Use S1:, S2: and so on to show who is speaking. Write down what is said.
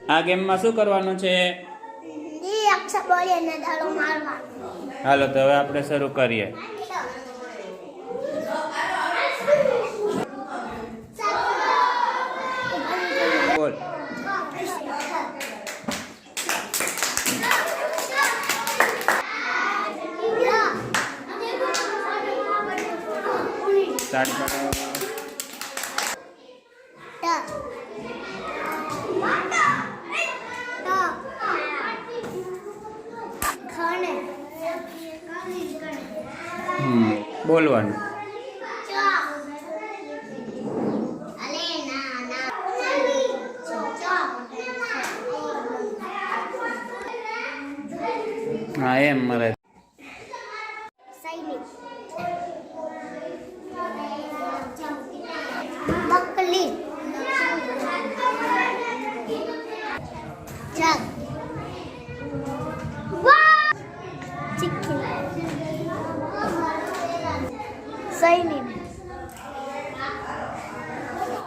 S1: આ ગેમમાં શું કરવાનું છે?
S2: અક્ષર બોલીને દાડો મારવાનો.
S1: હાલો તો હવે આપણે શરૂ કરીએ. બોલ. સ્ટાર્ટ કરો. બોલવાનું. હા એમ મારે
S2: બકલી જગ ચીકી સૈનિક